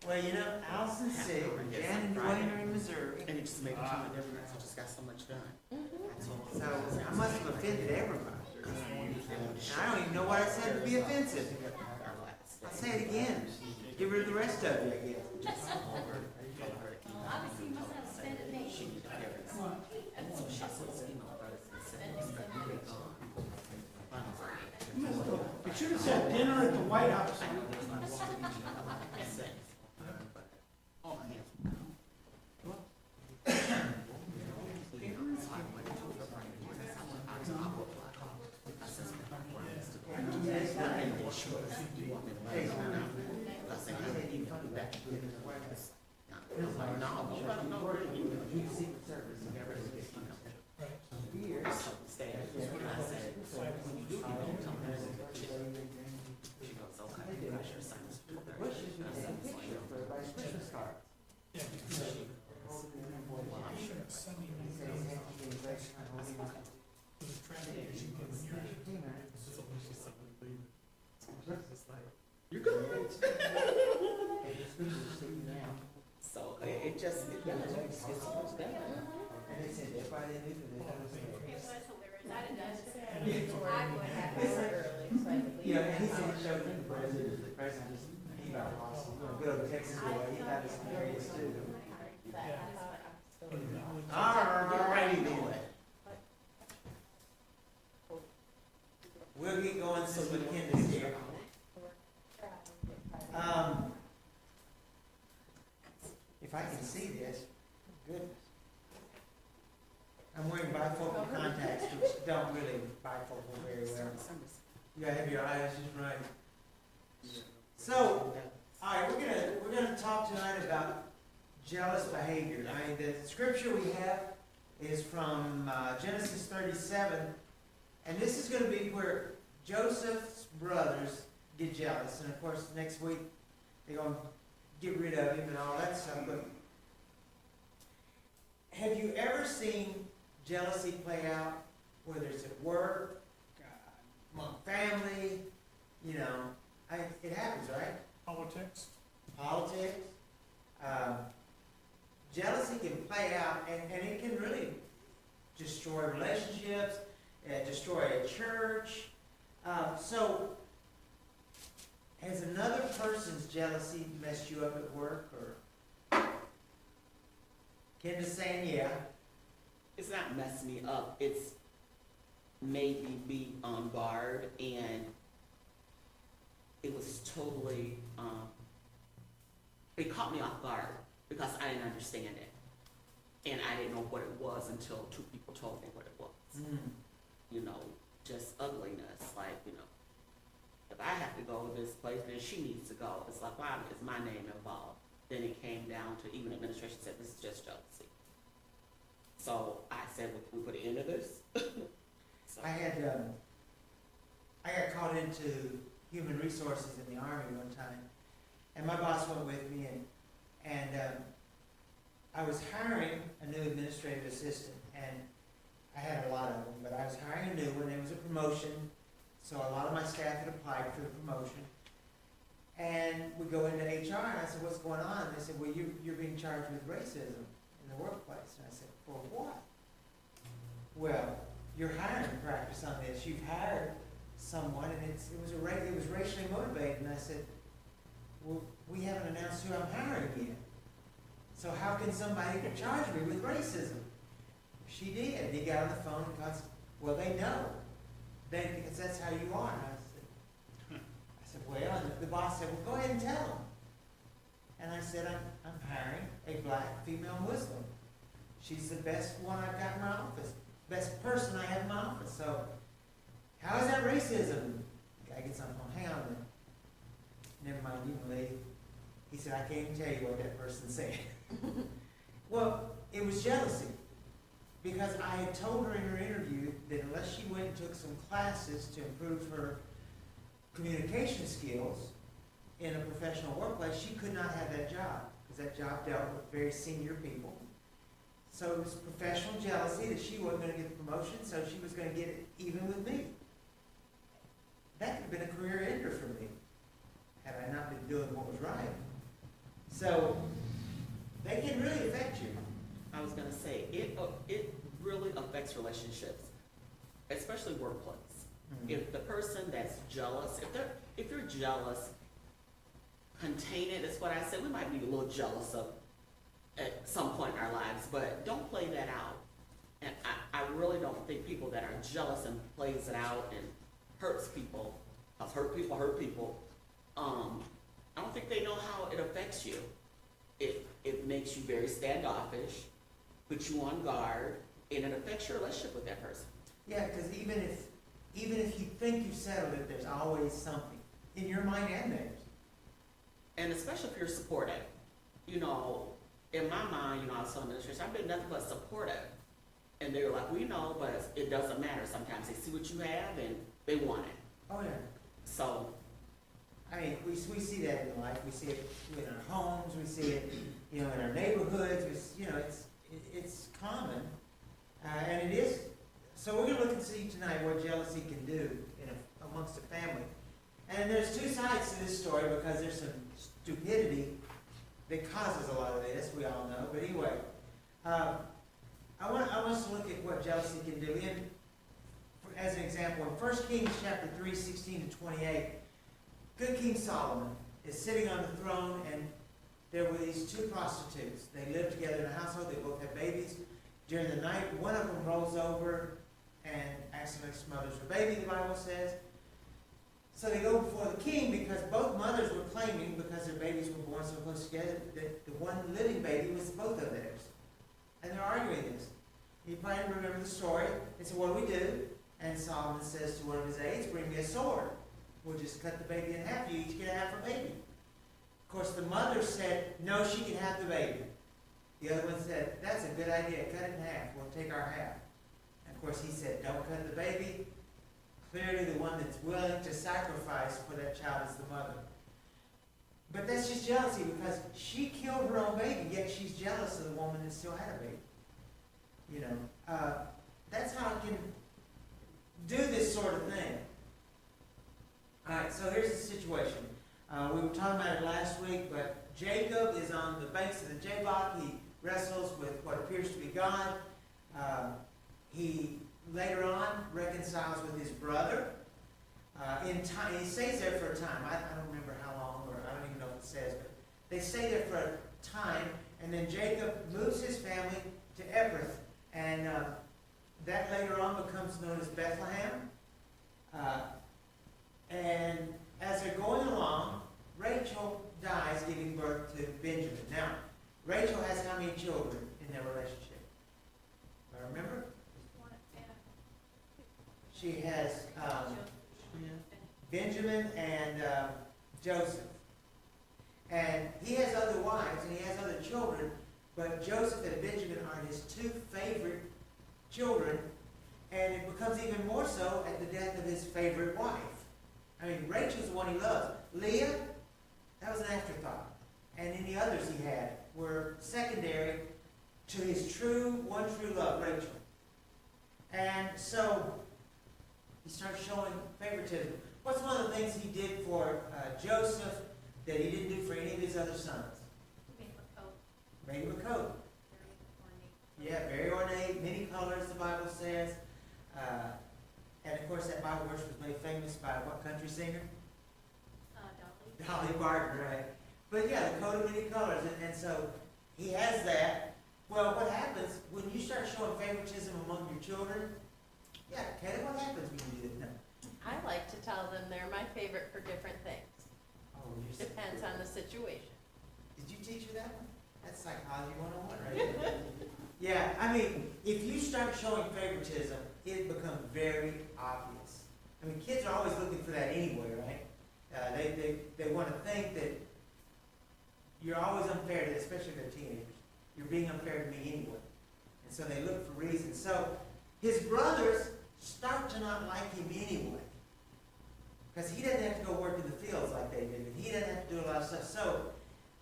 Well, you know, Allison's sick, Jan and Dwayne are in Missouri, And it just made a ton of difference. I just got so much done. so I must have offended everybody. And I don't even know what I said to be offensive. I'll say it again. Get rid of the rest of you, I guess. Obviously, you must have offended me. It should have said dinner at the White House. You're good. So it just, it gets so much better. And they said, that's why they knew that. Yeah, and he said he showed it to the president just, he about lost, go to Texas away, he thought it was hilarious too. Alrighty then. We'll get going since McKinnon's here. If I can see this, goodness. I'm wearing bifocal contacts, which don't really bifocal very well. You gotta have your eyes just right. So, alright, we're gonna talk tonight about jealous behavior. I mean, the scripture we have is from Genesis 37, and this is gonna be where Joseph's brothers get jealous, and of course next week they're gonna get rid of him and all that stuff. But have you ever seen jealousy play out, whether it's at work, among family, you know, it happens, right? Politics. Politics. Jealousy can play out, and it can really destroy relationships, destroy a church. So, has another person's jealousy messed you up at work, or? Kenda's saying, yeah. It's not messing me up. It's made me be on guard, and it was totally, it caught me off guard because I didn't understand it. And I didn't know what it was until two people told me what it was. You know, just ugliness, like, you know, if I have to go to this place, then she needs to go. It's like, why is my name involved? Then it came down to, even administration said, this is just jealousy. So I said, well, can we put an end to this? So. I got called into human resources in the Army one time, and my boss went with me, and I was hiring a new administrative assistant, and I had a lot of them, but I was hiring a new one. It was a promotion, so a lot of my staff had applied for the promotion. And we go into HR, and I said, what's going on? And they said, well, you're being charged with racism in the workplace. And I said, for what? Well, your hiring practice on this, you've hired someone, and it was racially motivated. And I said, well, we haven't announced who I'm hiring yet. So how can somebody charge me with racism? She did. He got on the phone and got, well, they know. Because that's how you are. And I said, well, and the boss said, well, go ahead and tell them. And I said, I'm hiring a black female Muslim. She's the best one I've got in my office. Best person I have in my office. So, how is that racism? The guy gets on the phone, hang on a minute. Never mind, you can leave. He said, I can't even tell you what that person said. Well, it was jealousy. Because I had told her in her interview that unless she went and took some classes to improve her communication skills in a professional workplace, she could not have that job. Because that job dealt with very senior people. So it was professional jealousy that she wasn't going to get the promotion, so she was going to get it even with me. That could have been a career ender for me, had I not been doing what was right. So, they can really affect you. I was gonna say, it really affects relationships, especially workplace. If the person that's jealous, if you're jealous, contain it, that's what I said, we might be a little jealous of at some point in our lives, but don't play that out. And I really don't think people that are jealous and plays it out and hurts people, cause hurt people, I don't think they know how it affects you. It makes you very standoffish, puts you on guard, and it affects your relationship with that person. Yeah, because even if you think you've settled it, there's always something in your mind and theirs. And especially if you're supportive. You know, in my mind, you know, I was telling administration, I've been nothing but supportive. And they were like, we know, but it doesn't matter. Sometimes they see what you have and they want it. Oh, yeah. So, I mean, we see that in life. We see it in our homes. We see it, you know, in our neighborhoods. It's common, and it is. So we're going to look and see tonight what jealousy can do amongst a family. And there's two sides to this story because there's some stupidity that causes a lot of this. We all know. But anyway, I want us to look at what jealousy can do. As an example, in 1 Kings chapter 3, 16 to 28. Good King Solomon is sitting on the throne, and there were these two prostitutes. They lived together in a household. They both had babies. During the night, one of them rolls over and accidentally smothers her baby, the Bible says. So they go before the king because both mothers were claiming, because their babies were born so close together, that the one living baby was both of theirs. And they're arguing this. You probably remember the story. They said, what do we do? And Solomon says to one of his aides, bring me a sword. We'll just cut the baby in half. You each get half a baby. Of course, the mother said, no, she can have the baby. The other one said, that's a good idea. Cut it in half. We'll take our half. And of course, he said, don't cut the baby. Clearly, the one that's willing to sacrifice for that child is the mother. But that's just jealousy because she killed her own baby, yet she's jealous of the woman that still had a baby. You know, that's how it can do this sort of thing. All right, so here's the situation. We were talking about it last week, but Jacob is on the banks of the Jabbok. He wrestles with what appears to be God. He later on reconciles with his brother. In time, he stays there for a time. I don't remember how long, or I don't even know if it says, but they stay there for a time, and then Jacob moves his family to Ephrath, and that later on becomes known as Bethlehem. And as they're going along, Rachel dies giving birth to Benjamin. Now, Rachel has how many children in their relationship? I remember? She has Benjamin and Joseph. And he has other wives and he has other children, but Joseph and Benjamin are his two favorite children, and it becomes even more so at the death of his favorite wife. I mean, Rachel's the one he loves. Leah, that was an afterthought. And any others he had were secondary to his one true love, Rachel. And so he starts showing favoritism. What's one of the things he did for Joseph that he didn't do for any of his other sons? Made him a coat. Yeah, very ornate, many colors, the Bible says. And of course, that Bible verse was made famous by what country singer? Dolly Parton, right? But yeah, the coat of many colors. And so he has that. Well, what happens when you start showing favoritism among your children? Yeah, Kelly, what happens when you do that? I like to tell them they're my favorite for different things. Oh, you're so Depends cool. on the situation. Did you teach her that one? That's psychology 101 right there. Yeah, I mean, if you start showing favoritism, it becomes very obvious. I mean, kids are always looking for that anyway, right? They want to think that you're always unfair to them, especially if they're teenagers. You're being unfair to me anyway. And so they look for reasons. So his brothers start to not like him anyway. Because he doesn't have to go work in the fields like they did. And he doesn't have to do a lot of stuff. So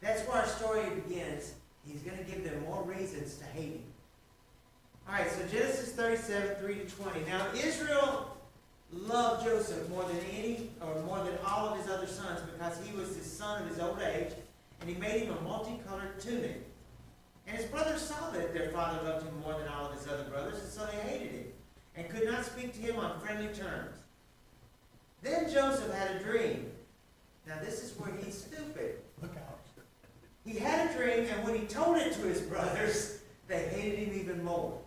that's where our story begins. He's going to give them more reasons to hate him. All right, so Genesis 37, 3 to 20. Now, Israel loved Joseph more than all of his other sons because he was the son of his old age, and he made him a multicolored tunic. And his brothers saw that their father loved him more than all of his other brothers, and so they hated him, and could not speak to him on friendly terms. Then Joseph had a dream. Now this is where he's stupid. Look out. He had a dream, and when he told it to his brothers, they hated him even more.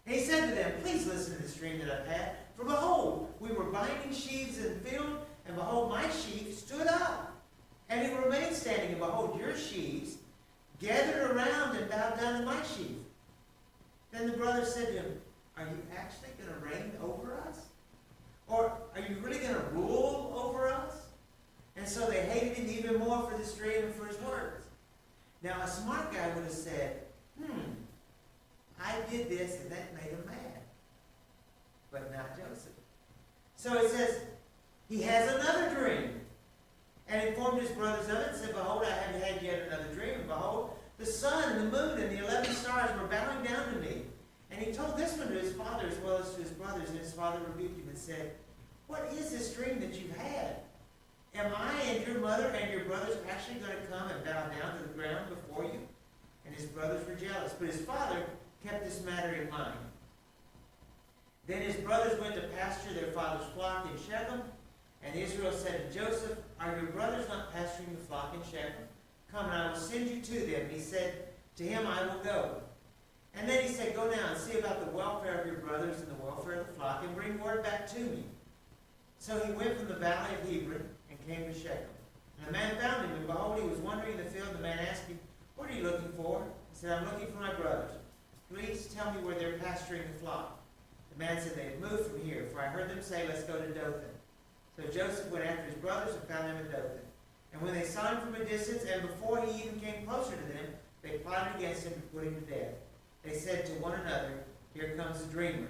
And he said to them, please listen to this dream that I've had. For behold, we were binding sheaves in the field, and behold, my sheaf stood up. And it remained standing, and behold, your sheaves gathered around and bowed down to my sheaf. Then the brothers said to him, are you actually going to reign over us? Or are you really going to rule over us? And so they hated him even more for this dream and for his words. Now a smart guy would have said, I did this and that made him mad. But not Joseph. So it says, he has another dream. And informed his brothers of it, and said, behold, I have had yet another dream. And behold, the sun and the moon and the 11 stars were bowing down to me. And he told this one to his father as well as to his brothers. And his father rebuked him and said, what is this dream that you've had? Am I and your mother and your brothers actually going to come and bow down to the ground before you? And his brothers were jealous. But his father kept this matter in mind. Then his brothers went to pasture their father's flock in Shechem. And Israel said to Joseph, are your brothers not pasturing the flock in Shechem? Come, and I will send you to them. And he said to him, I will go. And then he said, go now and see about the welfare of your brothers and the welfare of the flock, and bring word back to me. So he went from the valley of Hebron and came to Shechem. And the man found him, and behold, he was wandering in the field. The man asked him, what are you looking for? He said, I'm looking for my brothers. Please tell me where they're pasturing the flock. The man said, they have moved from here, for I heard them say, let's go to Dothan. So Joseph went after his brothers and found them at Dothan. And when they saw him from a distance, and before he even came closer to them, they plotted against him to put him to death. They said to one another, here comes the dreamer.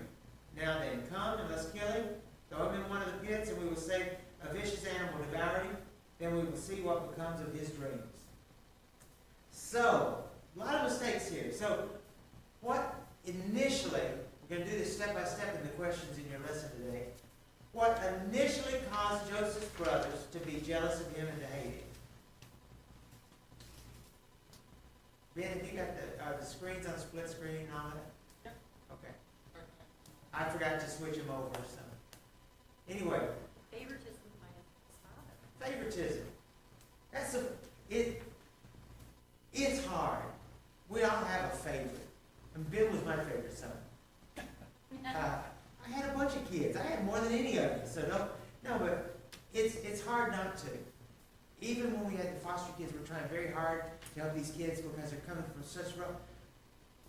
Now then, come and let's kill him, throw him in one of the pits, and we will say, a vicious animal devoured him. Then we will see what becomes of his dreams. So, a lot of mistakes here. So, what initially, we're going to do this step by step in the questions in your lesson today. What initially caused Joseph's brothers to be jealous of him and to hate him? Ben, have you got the screens on split screen and all that? Yep. Okay. I forgot to switch them over, so. Anyway, Favoritism of my father. favoritism. It's hard. We all have a favorite. And Ben was my favorite son. I had a bunch of kids. I had more than any of them. So no, but it's hard not to. Even when we had the foster kids, we're trying very hard to help these kids because they're coming from such rough.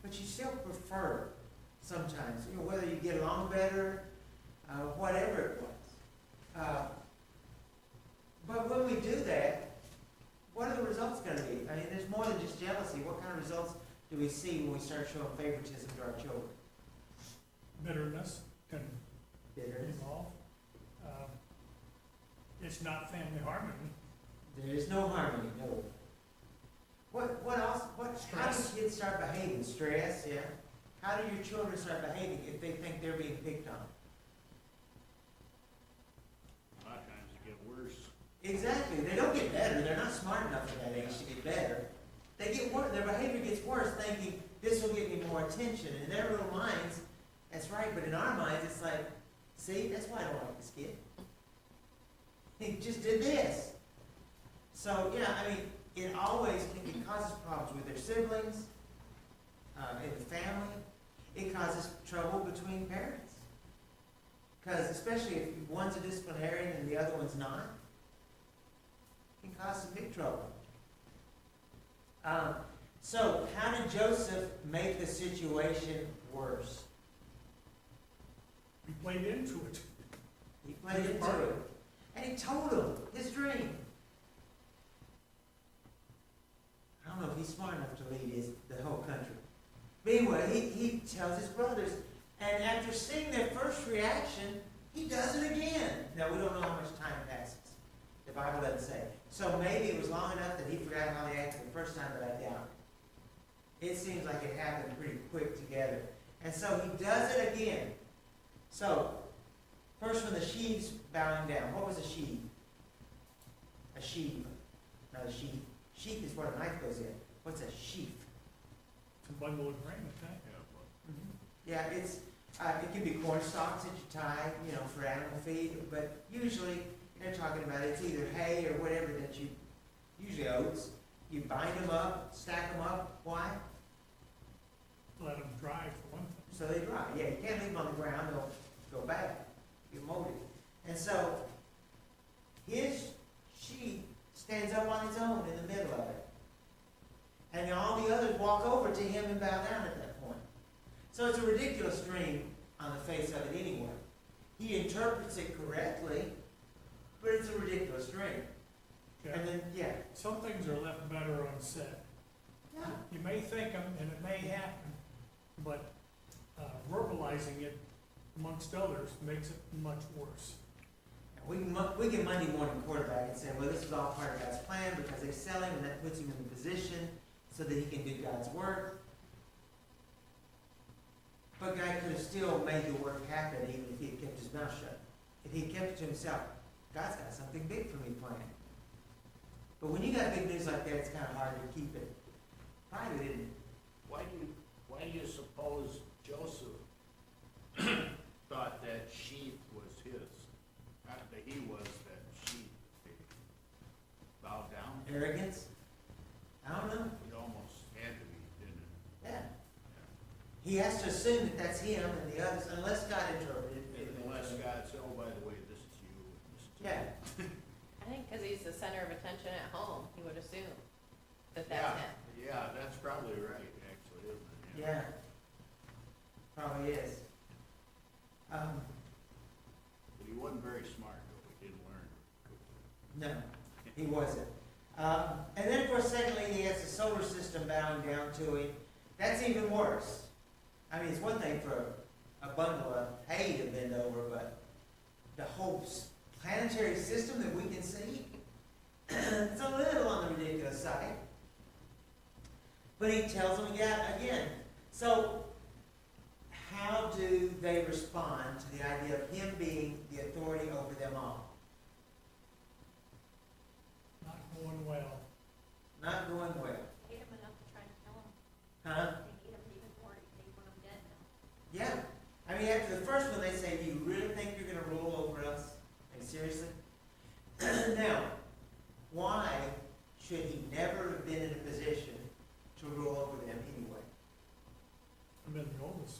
But you still prefer sometimes, whether you get along better, whatever it was. But when we do that, what are the results going to be? I mean, there's more than just jealousy. What kind of results do we see when we start showing favoritism to our children? Bitterness can Bitterness. involve. It's not family harmony. There is no harmony, no. What else? How do Stress. kids start behaving? Stress, yeah. How do your children start behaving if they think they're being picked on? A lot of times it get worse. Exactly. They don't get better. They're not smart enough at that age to get better. They get worse. Their behavior gets worse, thinking this will get me more attention. In their little minds, that's right. But in our minds, it's like, see, that's why I don't like this kid. He just did this. So yeah, I mean, it causes problems with their siblings, in the family. It causes trouble between parents. Because especially if one's a disciplinarian and the other one's not, it can cause some big trouble. So how did Joseph make the situation worse? We played into it. He played into it. And he told him his dream. I don't know if he's smart enough to lead the whole country. But anyway, he tells his brothers. And after seeing their first reaction, he does it again. Now, we don't know how much time passes. The Bible doesn't say. So maybe it was long enough that he forgot how they acted the first time, but I doubt it. It seems like it happened pretty quick together. And so he does it again. So, first when the sheaves bowing down. What was a sheave? A sheep. Not a sheep. sheath is where a knife goes in. What's a sheath? It's a bundle of grain, I think. Yeah, it's, it can be corn stalks that you tie, you know, for animal feed, but usually, they're talking about it's either hay or whatever that you, usually oats, you bind them up, stack them up, why? Let them dry for one thing. So they dry, yeah, you can't leave them on the ground, they'll go bad, get moldy. And so, his sheep stands up on its own in the middle of it. And all the others walk over to him and bow down at that point. So it's a ridiculous dream on the face of it anyway. He interprets it correctly, but it's a ridiculous dream. Yeah. And then, yeah. Some things are left better unsaid. Yeah. You may think them, and it may happen, but verbalizing it amongst others makes it much worse. We can Monday morning quarterback and say, well, this is all part of God's plan because they sell him and that puts him in the position so that he can do God's work. But God could have still made the work happen even if he had kept his mouth shut. If he had kept it to himself, God's got something big for me planned. But when you got big news like that, it's kind of hard to keep it private, isn't it? Why do you suppose Joseph thought that sheath was his? Not that he was that sheath. They bowed down? Arrogance? I don't know. It almost had to be, didn't it? Yeah. He has to assume that that's him and the others, unless God interpreted it. Unless God said, oh, by the way, this is you. And this is you. Yeah. I think because he's the center of attention at home, he would assume that Yeah, that's him. yeah, that's probably right, actually, isn't it? Yeah. Probably is. But he wasn't very smart, though. He didn't learn. No, he wasn't. And then, of course, secondly, he has the solar system bowing down to him. That's even worse. I mean, it's one thing for a bundle of hay to bend over, but the whole planetary system that we can see, it's a little on the ridiculous side. But he tells them again. So, how do they respond to the idea of him being the authority over them all? Not going well. Not going well. Hate him enough to try to kill him. Huh? They hate him even more, they want him dead now. Yeah. I mean, after the first one, they say, do you really think you're going to rule over us? Like, seriously? Now, why should he never have been in a position to rule over them anyway? I've been the oldest.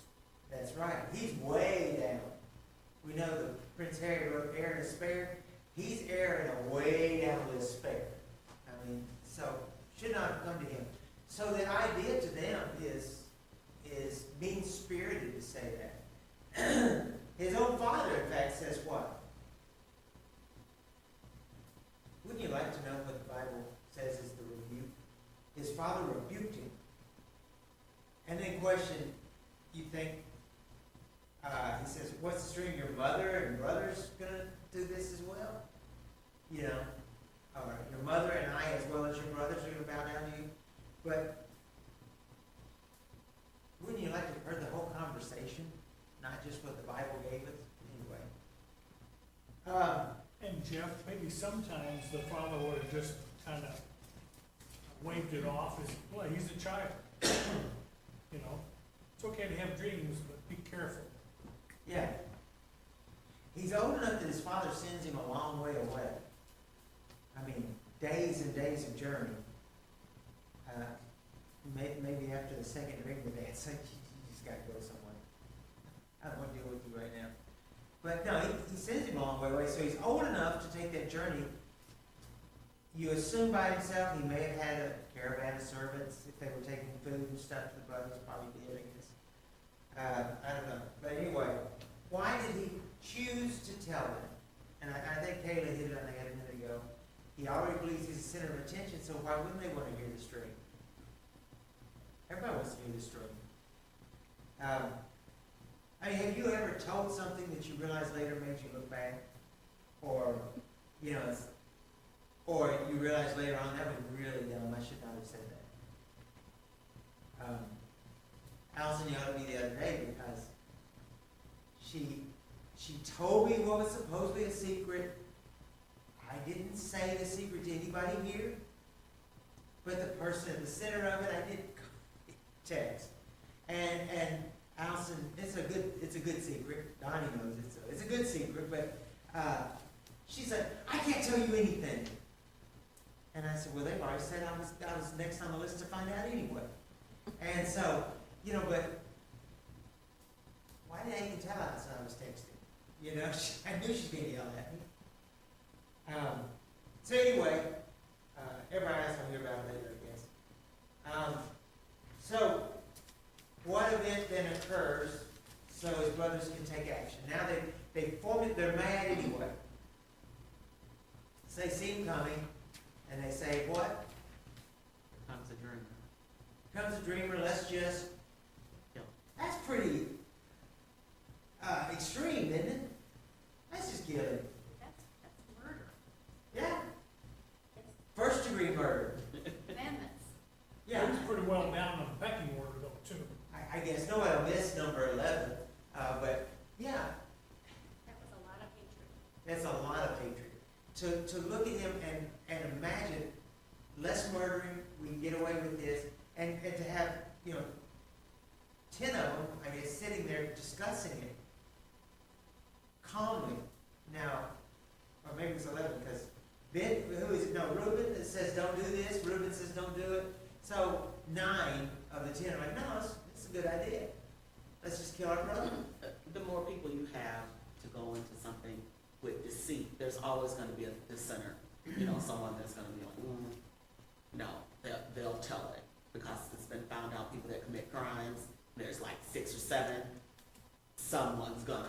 That's right. He's way down. We know that Prince Harry wrote Heir to Spare. He's heir in a way down list spare. I mean, so, should not have come to him. So the idea to them is mean-spirited to say that. His own father, in fact, says what? Wouldn't you like to know what the Bible says is the rebuke? His father rebuked him. And then question, you think, he says, what's the string? Your mother and brother's going to do this as well? You know, or your mother and I, as well as your brothers, are going to bow down to you. But wouldn't you like to have heard the whole conversation, not just what the Bible gave us? Anyway. And Jeff, maybe sometimes the father would have just kind of waved it off as, well, he's a child. You know, it's okay to have dreams, but be careful. Yeah. He's old enough that his father sends him a long way away. I mean, days and days of journey. Maybe after the second ring the dance, you just got to go somewhere. I don't want to deal with you right now. But no, he sends him a long way away, so he's old enough to take that journey. You assume by himself he may have had a caravan of servants if they were taking food and stuff to the brothers, probably did, I guess. I don't know. But anyway, why did he choose to tell them? And I think Kayla hit it on the head a minute ago. He already believes he's the center of attention, so why wouldn't they want to hear the story? Everybody wants to hear the story. I mean, have you ever told something that you realized later made you look bad? Or, you know, or you realize later on, that was really dumb, I should not have said that. Allison yelled at me the other day because she told me what was supposedly a secret. I didn't say the secret to anybody here. but the person at the center of it, I did text. And Allison, it's a good secret. Donnie knows it's a good secret, but she said, I can't tell you anything. And I said, well, they've already said I was next on the list to find out anyway. And so, but why did I even tell Allison I was texting? I knew she was going to yell at me. So anyway, everybody else will hear about it later, I guess. So, what event then occurs so his brothers can take action? Now they formed it, they're mad anyway. So they see him coming, and they say, what? Here comes a dreamer. Comes a dreamer, let's just... Yep. That's pretty extreme, isn't it? Let's just kill him. That's murder. Yeah. First degree murder. Commandments. Yeah. He's pretty well down on the pecking order though, too. I guess nobody will miss number 11, but yeah, That was a lot of hatred. that's a lot of hatred. To look at him and imagine less murdering, we can get away with this, and to have, 10 of them, I guess, sitting there discussing it calmly. Now, or maybe it's 11, because Ben, who is it? No, Reuben that says don't do this, Reuben says don't do it. So 9 of the 10 are like, no, it's a good idea. Let's just kill our brother. The more people you have to go into something with deceit, there's always gonna be a dissenter, someone that's gonna be like, no, they'll tell it, because it's been found out people that commit crimes, there's like 6 or 7, someone's gonna,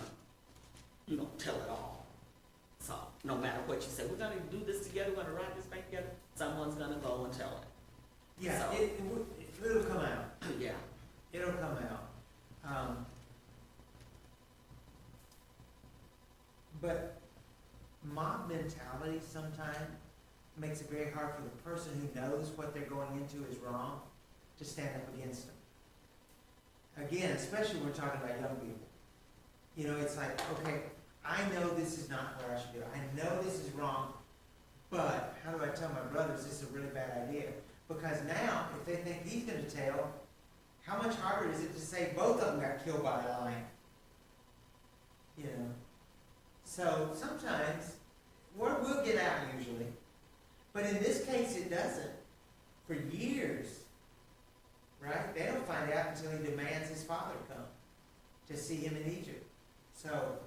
tell it all. So, no matter what you say, we're gonna do this together, we're gonna ride this bank together, someone's gonna go and tell it. Yeah, So- it'll come out. Yeah, It'll come out. But mob mentality sometimes makes it very hard for the person who knows what they're going into is wrong to stand up against them. Again, especially when we're talking about young people. It's like, okay, I know this is not what I should do. I know this is wrong, but how do I tell my brothers this is a really bad idea? Because now, if they think he's going to tell, how much harder is it to say both of them got killed by a lion? So sometimes, word will get out usually. But in this case, it doesn't. For years, right? They don't find out until he demands his father come to see him in Egypt. So,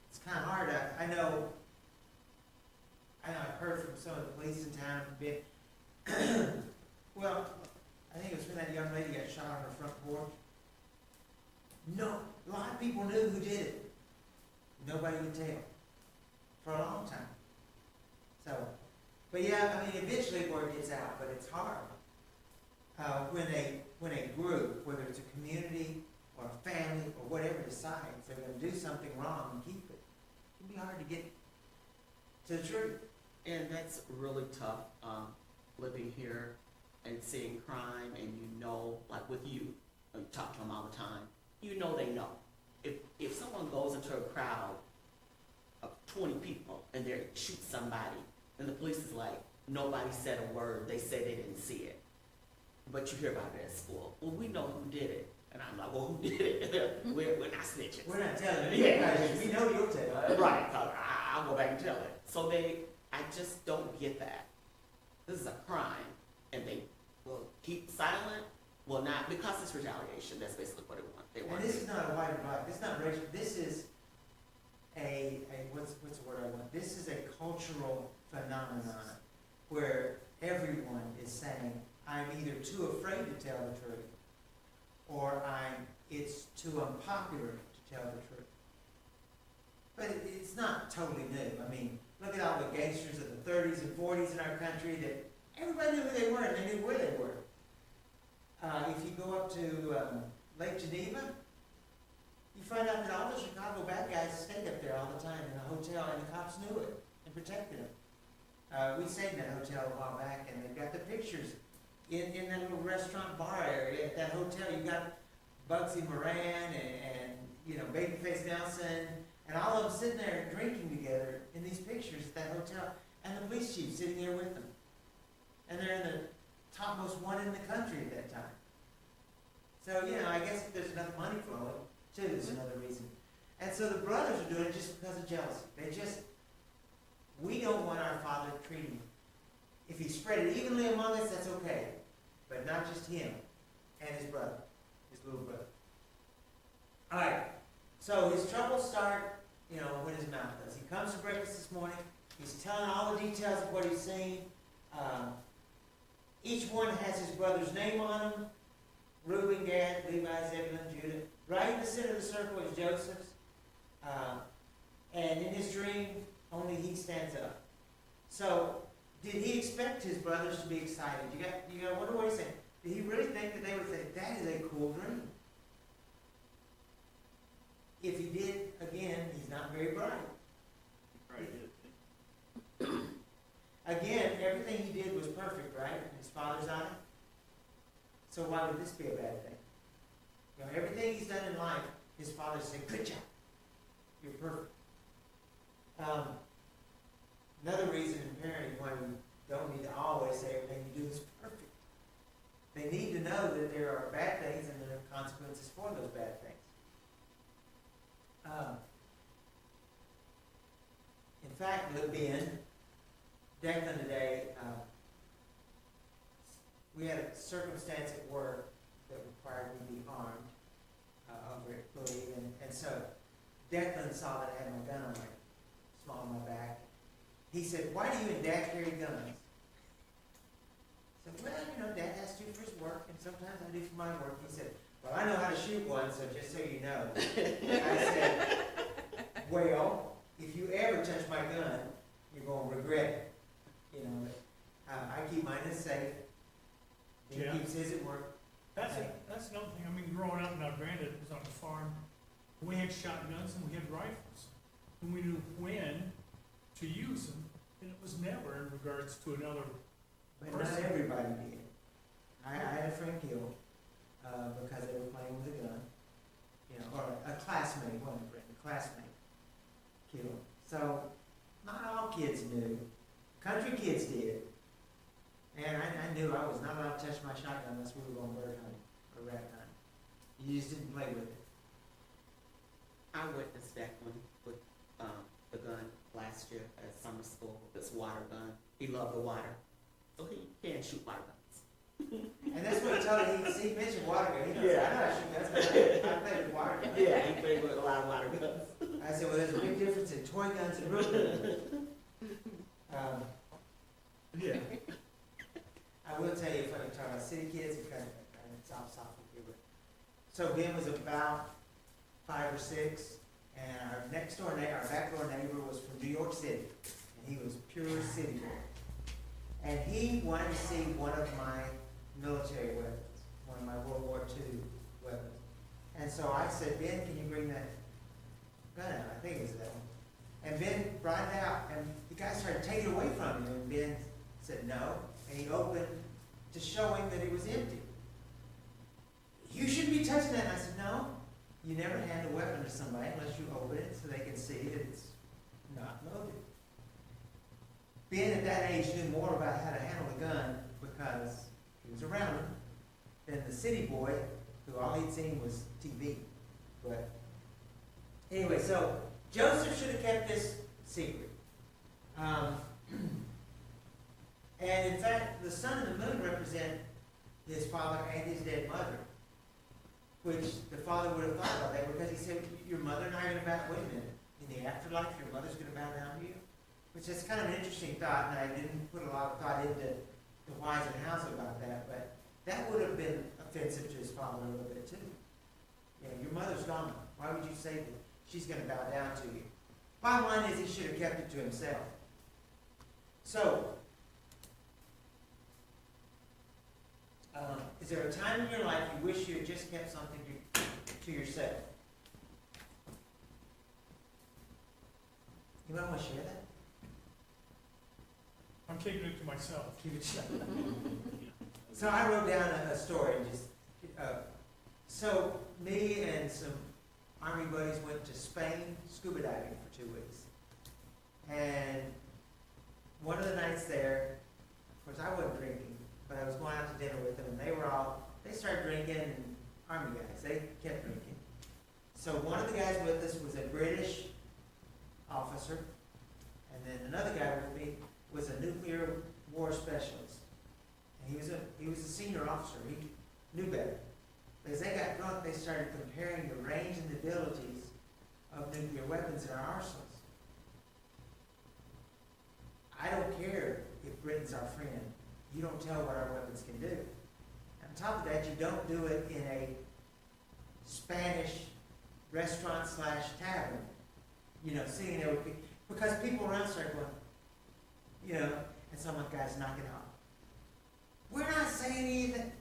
it's kind of hard. I know I've heard from some of the police in town a bit. Well, I think it was when that young lady got shot on her front porch. No, a lot of people knew who did it. Nobody would tell for a long time. So, but yeah, eventually word gets out, but it's hard. When a group, whether it's a community or a family or whatever, decides they're going to do something wrong and keep it, it can be hard to get to the truth. and that's really tough, living here and seeing crime, and like with you talk to them all the time, they know. If someone goes into a crowd of 20 people and they shoot somebody, and the police is like, nobody said a word, they said they didn't see it. But you hear about it at school. Well, we know who did it. And I'm like, well, who did it? We're not snitching. We're not telling you. Yeah. We know you'll tell. Right, 'cause I'll go back and tell it. So I just don't get that. This is a crime, and they will keep silent. Well, not because it's retaliation. That's basically what they want. And this is not a white or black. This is not racial. This is what's the word I want? This is a cultural phenomenon where everyone is saying, I'm either too afraid to tell the truth, or it's too unpopular to tell the truth. But it's not totally new. Look at all the gangsters of the 30s and 40s in our country that everybody knew who they were and they knew where they were. If you go up to Lake Geneva, you find out that all the Chicago bad guys stayed up there all the time in a hotel, and the cops knew it and protected them. We stayed in that hotel a while back, and they've got the pictures in that little restaurant bar area at that hotel. You got Bugsy Moran and Babyface Nelson, and all of them sitting there drinking together in these pictures at that hotel, and the police chief sitting there with them. and they're in the topmost one in the country at that time. So, you know, I guess if there's enough money flowing, too, is another reason. And so the brothers are doing it just because of jealousy. We don't want our father treating. If he spread it evenly among us, that's okay. But not just him and his brother, his little brother. All right, so his troubles start, you know, when his mouth does. He comes to breakfast this morning. He's telling all the details of what he's seen. Each one has his brother's name on them. Reuben, Gad, Levi, Zebulun, Judah. Right in the center of the circle is Joseph's. And in his dream, only he stands up. So, did he expect his brothers to be excited? You got to wonder what he's saying. Did he really think that they would think, that is a cool dream? If he did, again, he's not very bright. He probably did. Again, everything he did was perfect, right? In his father's eye. So why would this be a bad thing? You know, everything he's done in life, his father said, good job. You're perfect. Another reason in parenting why we don't need to always say everything you do is perfect. They need to know that there are bad things and there are consequences for those bad things. In fact, Ben, Declan today, we had a circumstance at work that required me to be armed over at Believe, and so Declan saw that I had my gun on my small on my back. He said, "Why do you and Dad carry guns?" I said, "Well, you know, Dad has to for his work, and sometimes I do for my work." He said, "Well, I know how to shoot one, so just so you know." I said, "Well, if you ever touch my gun, you're going to regret it. You know, I keep mine as safe. He Yeah. keeps his at work." That's another thing. I mean, growing up, now granted, it was on the farm. We had shotguns and we had rifles. And we knew when to use them, and it was never in regards to another. But not everybody did. I had a friend killed because they were playing with a gun. You know, or a classmate, wasn't a friend, a classmate killed. So not all kids knew. Country kids did. And I knew I was not allowed to touch my shotgun unless we were going bird hunting or rat hunting. You just didn't play with it. I witnessed that one with the gun last year at summer school, this water gun. He loved the water, so he can shoot water guns. And that's what he told me. He mentioned water gun. He goes, Yeah. "I know I shoot guns, but I played with water guns." Yeah, he played with a lot of water guns. I said, "Well, there's a big difference in toy guns and real guns." Yeah. I will tell you, if I can talk about city kids, because it's off topic here, but so Ben was about 5 or 6, and our next door neighbor, our back door neighbor, was from New York City, and he was pure city boy. And he wanted to see one of my military weapons, one of my World War II weapons. And so I said, "Ben, can you bring that gun out?" I think it was that one. And Ben brought it out, and the guy started taking it away from him, and Ben said no, and he opened to show him that it was empty. "You shouldn't be touching that." And I said, "No, you never hand a weapon to somebody unless you open it so they can see that it's not loaded." Ben at that age knew more about how to handle a gun because he was around them than the city boy who all he'd seen was TV. But anyway, so Joseph should have kept this secret. And in fact, the sun and the moon represent his father and his dead mother, which the father would have thought about that because he said, "Your mother and I are going to bow." Wait a minute, in the afterlife, your mother's going to bow down to you? Which is kind of an interesting thought, and I didn't put a lot of thought into the whys and hows about that, but that would have been offensive to his father a little bit too. You know, your mother's gone. Why would you say that she's going to bow down to you? Bottom line is he should have kept it to himself. So, is there a time in your life you wish you had just kept something to yourself? You might want to share that. I'm keeping it to myself. Keep it shut. So I wrote down a story and just, so me and some Army buddies went to Spain scuba diving for 2 weeks. And one of the nights there, of course, I wasn't drinking, but I was going out to dinner with them, and they started drinking, and Army guys, they kept drinking. So one of the guys with us was a British officer, and then another guy with me was a nuclear war specialist. And he was a senior officer, he knew better. But as they got drunk, they started comparing the range and the abilities of nuclear weapons in our arsenals. I don't care if Britain's our friend. You don't tell what our weapons can do. On top of that, you don't do it in a Spanish restaurant / tavern, sitting there with people, because people around start going, and some of the guys knock it off. We're not saying anything,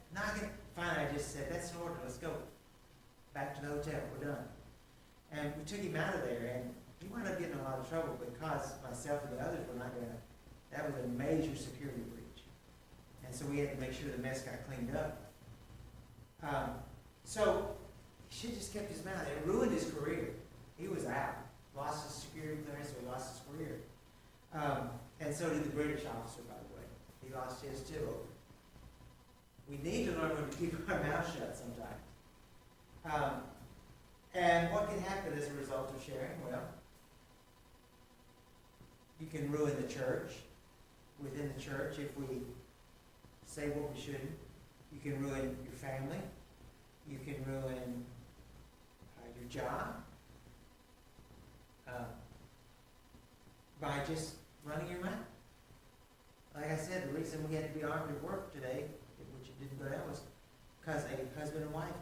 Finally, I just said, that's an order, let's go. Back to the hotel, we're done. And we took him out of there, and he wound up getting in a lot of trouble because myself and the others were not gonna, that was a major security breach. And so we had to make sure the mess got cleaned up. So he should just kept his mouth. It ruined his career. He was out. Lost his security clearance, so he lost his career. And so did the British officer, by the way. He lost his too. We need to learn when to keep our mouth shut sometimes. And what can happen as a result of sharing? Well, you can ruin the church. Within the church, if we say what we shouldn't, you can ruin your family. You can ruin your job by just running your mouth. Like I said, the reason we had to be armed at work today, which it didn't go down, was because a husband and wife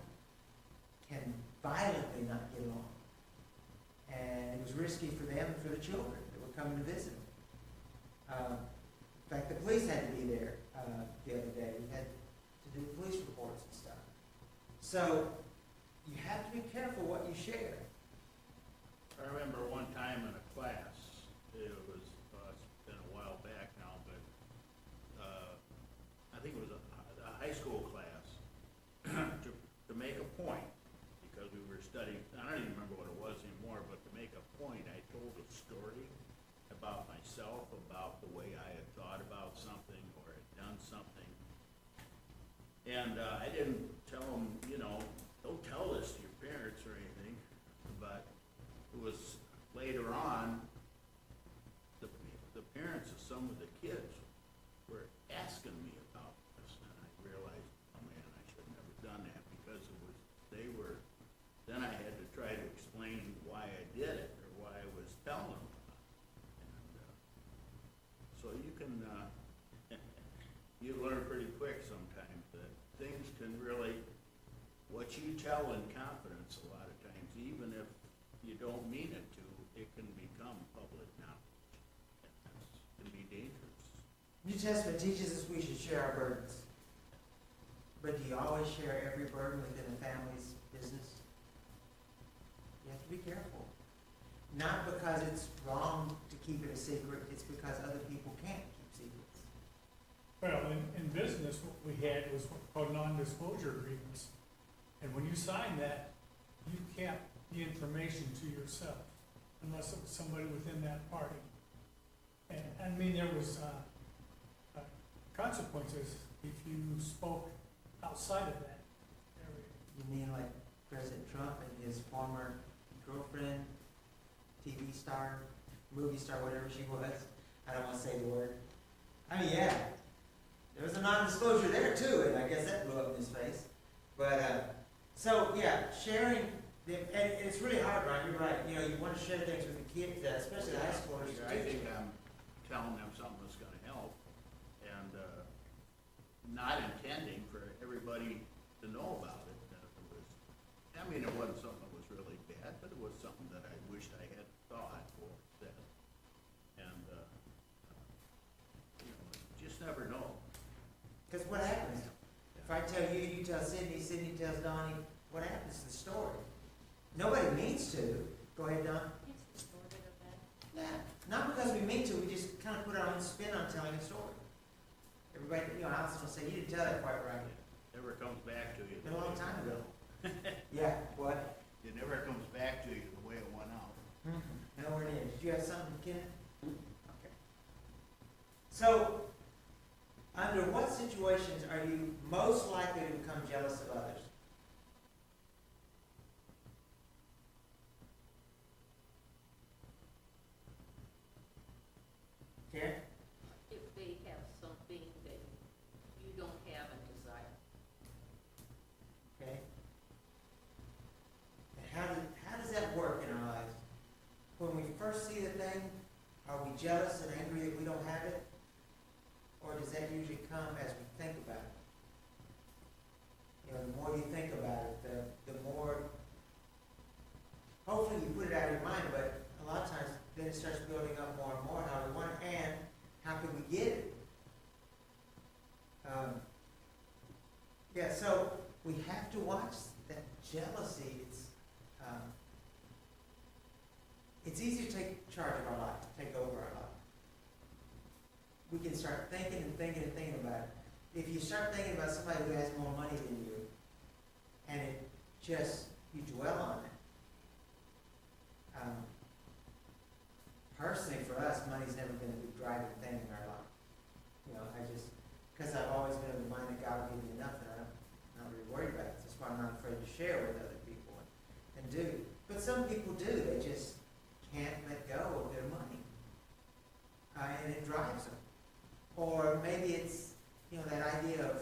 can violently not get along. And it was risky for them and for the children that were coming to visit them. In fact, the police had to be there the other day. We had to do police reports and stuff. So you have to be careful what you share. I remember one time in a class, it was, it's been a while back now, but, I think it was a high school class, to make a point, because we were studying, I don't even remember what it was anymore, but to make a point, I told a story about myself, about the way I had thought about something or had done something. And I didn't tell them, don't tell this to your parents or anything, but it was later on, the parents of some of the kids were asking me about this, and I realized, oh man, I should have never done that, because then I had to try to explain why I did it, or why I was telling them about it. And so you can, you learn pretty quick sometimes that things can really, what you tell in confidence a lot of times, even if you don't mean it to, it can become public knowledge. It can be dangerous. New Testament teaches us we should share our burdens. But do you always share every burden within a family's business? You have to be careful. Not because it's wrong to keep it a secret, it's because other people can't keep secrets. Well, in business, what we had was what's called non-disclosure agreements. And when you signed that, you kept the information to yourself, unless it was somebody within that party. And, I mean, there was consequences if you spoke outside of that area. You mean like President Trump and his former girlfriend, TV star, movie star, whatever she was? I don't want to say the word. I mean, yeah, there was a non-disclosure there too, and I guess that blew up in his face. But, so yeah, sharing, and it's really hard, Ron, you're right. You want to share things with the kids, especially the high schoolers. I think I'm telling them something that's gonna help, and, not intending for everybody to know about it. It wasn't something that was really bad, but it was something that I wished I had thought or said. And, you just never know. Because what happens? If I tell you, you tell Sydney, Sydney tells Donnie, what happens to the story? Nobody means to. Go ahead, Don. It's distorted a bit. Yeah, not because we mean to, we just kind of put our own spin on telling a story. Everybody, Allison will say, you didn't tell that quite right. Never comes back to you. Been a long time ago. Yeah, what? It never comes back to you the way it went out. Nowhere near. Did you have something, Ken? Okay. So, Under what situations are you most likely to become jealous of others? Karen? If they have something that you don't have and desire. Okay. And how does that work in our lives? When we first see the thing, are we jealous and angry that we don't have it? Or does that usually come as we think about it? You know, the more you think about it, the more, hopefully you put it out of your mind, but a lot of times then it starts building up more and more how we want it, and how can we get it? Yeah, so we have to watch that jealousy. It's easy to take charge of our life, take over our life. We can start thinking and thinking and thinking about it. If you start thinking about somebody who has more money than you, and you dwell on it. Personally, for us, money's never been a big driving thing in our life. You know, because I've always been of the mind that God will give me enough, and I'm not really worried about it. That's why I'm not afraid to share with other people and do. But some people do. They just can't let go of their money. And it drives them. Or maybe it's, that idea of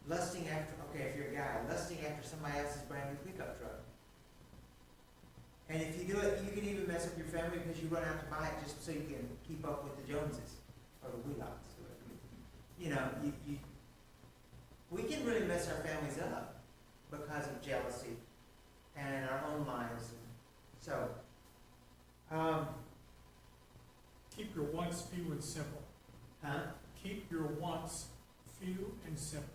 lusting after, if you're a guy, lusting after somebody else's brand new pickup truck. And if you do it, you can even mess up your family because you run out to buy it just so you can keep up with the Joneses or the Wheelocks. We can really mess our families up because of jealousy and our own lives. So, Keep your wants few and simple. Keep your wants few and simple.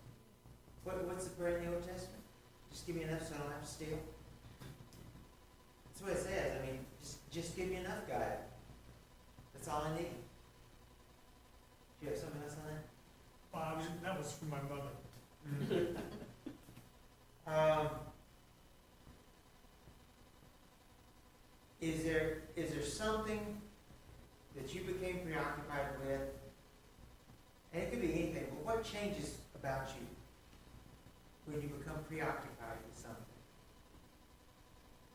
What's the prayer in the Old Testament? Just give me enough so I don't have to steal. That's what it says. I mean, just give me enough, God. That's all I need. Do you have something else on that? That was from my mother. Is there something that you became preoccupied with? And it could be anything, but what changes about you when you become preoccupied with something?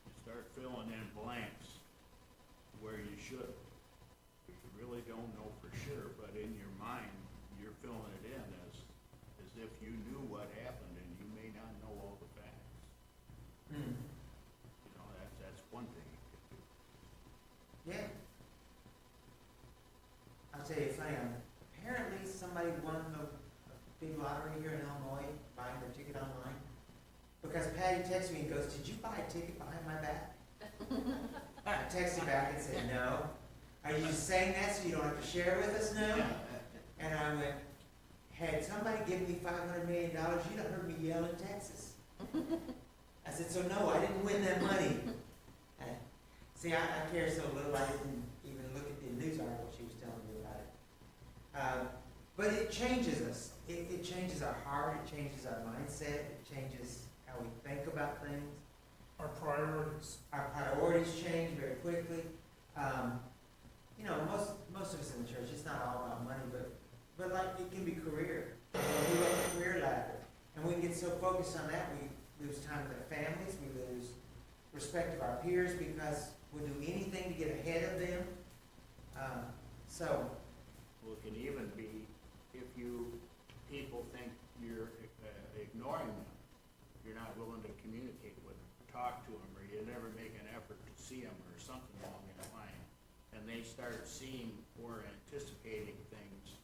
You start filling in blanks where you should. You really don't know for sure, but in your mind, you're filling it in as if you knew what happened, and you may not know all the facts. That's one thing you could do. Yeah. I'll tell you funny, apparently somebody won a big lottery here in Illinois, buying their ticket online. Because Patty texted me and goes, "Did you buy a ticket behind my back?" I texted back and said, "No." "Are you just saying that so you don't have to share with us now?" And I went, "Had somebody given me $500 million, you'd have heard me yell in Texas." I said, "So no, I didn't win that money." See, I care so little, I didn't even look at the news article she was telling me about it. But it changes us. It changes our heart, it changes our mindset, it changes how we think about things. Our priorities. Our priorities change very quickly. Most of us in the church, it's not all about money, but like it can be career. We go up the career ladder, and we get so focused on that, we lose time with our families, we lose respect of our peers because we'll do anything to get ahead of them. Well, it can even be if people think you're ignoring them, you're not willing to communicate with them, talk to them, or you never make an effort to see them or something along that line. And they start seeing or anticipating things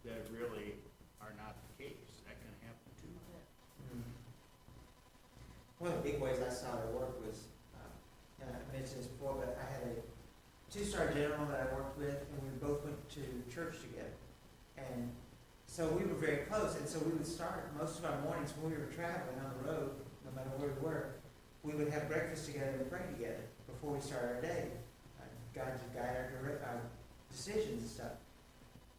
that really are not the case. That can happen too. One of the big ways I saw it work was, and I mentioned this before, but I had a two-star general that I worked with, and we both went to church together. And so we were very close, and so we would start most of our mornings when we were traveling on the road, no matter where we were, we would have breakfast together and pray together before we started our day. God to guide our decisions and stuff.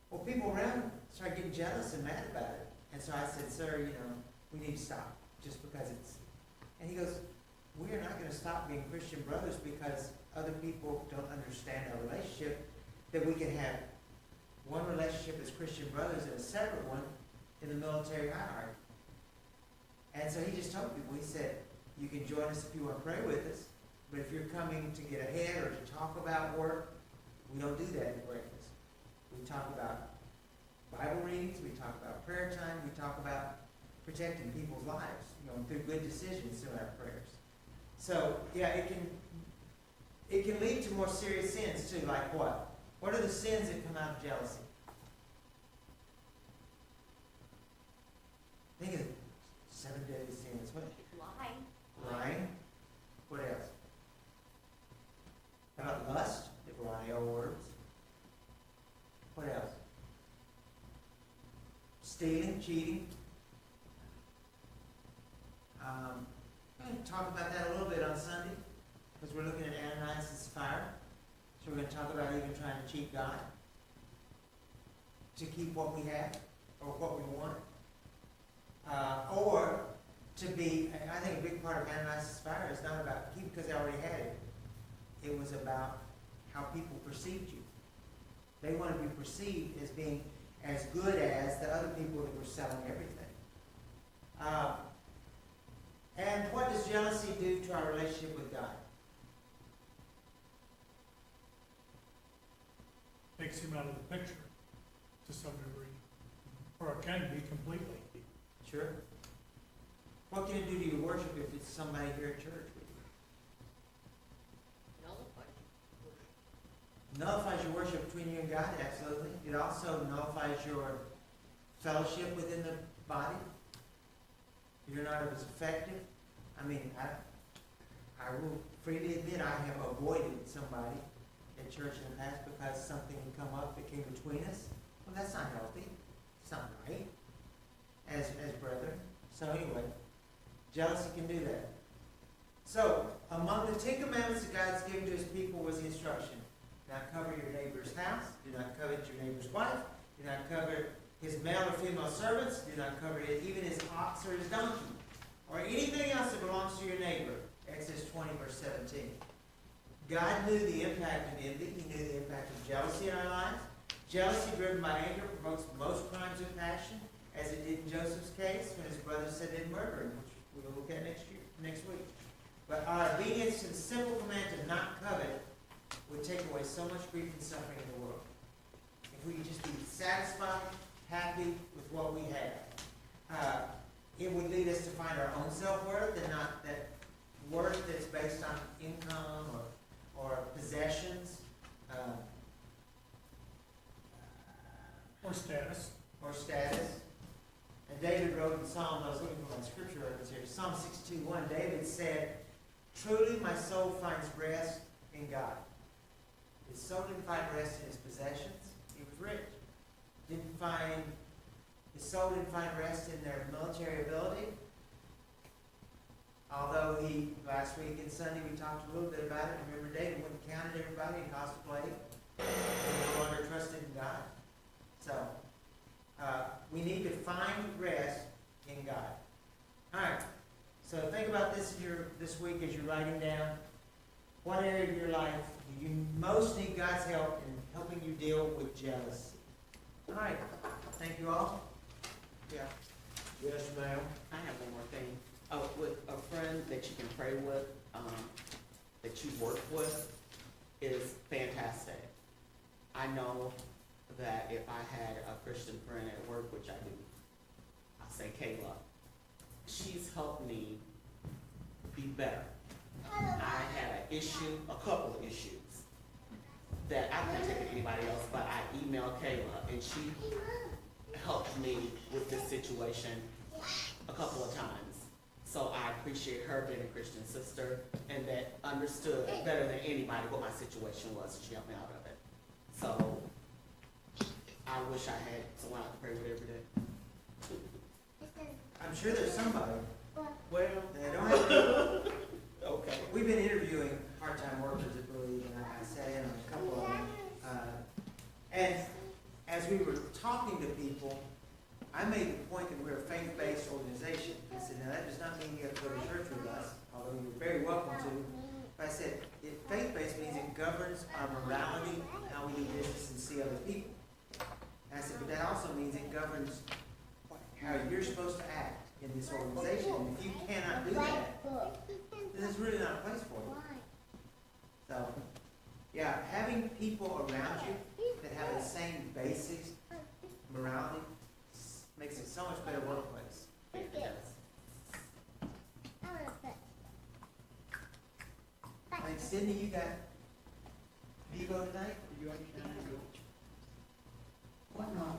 Well, people around started getting jealous and mad about it. And so I said, "Sir, we need to stop just because it's..." And he goes, "We are not going to stop being Christian brothers because other people don't understand our relationship, that we can have one relationship as Christian brothers and a separate one in the military hierarchy. And so he just told people, he said, you can join us if you want to pray with us, but if you're coming to get ahead or to talk about work, we don't do that at breakfast. We talk about Bible readings, we talk about prayer time, we talk about protecting people's lives, through good decisions through our prayers. So, yeah, it can lead to more serious sins too, like what? What are the sins that come out of jealousy? Think of 7 deadly sins. What? Lying. Lying. What else? How about lust? If lying are words. What else? Stealing, cheating. We're going to talk about that a little bit on Sunday, because we're looking at Ananias and Sapphira. So we're going to talk about even trying to cheat God to keep what we have or what we want. Or to be, I think a big part of Ananias and Sapphira is not about keeping because they already had it. It was about how people perceived you. They want to be perceived as being as good as the other people that were selling everything. And what does jealousy do to our relationship with God? Takes him out of the picture to some degree, or it can be completely. Sure. What can it do to your worship if it's somebody here at church with you? Nullifies your worship between you and God, absolutely. It also nullifies your fellowship within the body. You're not as effective. I mean, I will freely admit I have avoided somebody at church in the past because something had come up that came between us. Well, that's not healthy. It's not right as brethren. So anyway, jealousy can do that. So, among the 10 commandments that God's given to his people was the instruction: do not cover your neighbor's house, do not covet your neighbor's wife, do not covet his male or female servants, do not covet even his ox or his donkey, or anything else that belongs to your neighbor. Exodus 20, verse 17. God knew the impact of envy. He knew the impact of jealousy in our lives. Jealousy driven by anger provokes most crimes of passion, as it did in Joseph's case when his brothers said they'd murder him, which we'll look at next week. But our obedience to the simple command to not covet would take away so much grief and suffering in the world. If we could just be satisfied, happy with what we have, it would lead us to find our own self-worth and not that worth that's based on income or possessions. Or status. Or status. And David wrote in Psalm, I was looking for my scripture reference here, Psalm 62:1, David said, "Truly my soul finds rest in God." His soul didn't find rest in his possessions. He was rich. His soul didn't find rest in their military ability. Although last week and Sunday we talked a little bit about it. Remember, David went and counted everybody and caused a plague. He no longer trusted in God. So, we need to find rest in God. All right. So think about this this week as you're writing down. What area of your life do you most need God's help in helping you deal with jealousy? All right. Thank you all. Yeah. Yes, ma'am. I have one more thing. With a friend that you can pray with, that you work with, is fantastic. I know that if I had a Christian friend at work, which I do, I'll say Kayla, she's helped me be better. I had a couple of issues that I couldn't take it to anybody else, but I emailed Kayla, and she helped me with this situation a couple of times. So I appreciate her being a Christian sister and that understood better than anybody what my situation was, and she helped me out of it. So I wish I had someone I could pray with every day. I'm sure there's somebody. Well, They don't have to. okay. We've been interviewing part-time workers at Believe, and I sat in on a couple of them. And as we were talking to people, I made the point that we're a faith-based organization. I said, now that does not mean you have to go to church with us, although you're very welcome to. But I said, faith-based means it governs our morality, how we do business and see other people. And I said, but that also means it governs how you're supposed to act in this organization. And if you cannot do that, then it's really not a place for you. So, yeah, having people around you that have the same basic morality makes it so much better workplace. It does. Like Sydney, you got, do you go tonight? Or you understand? Well, no,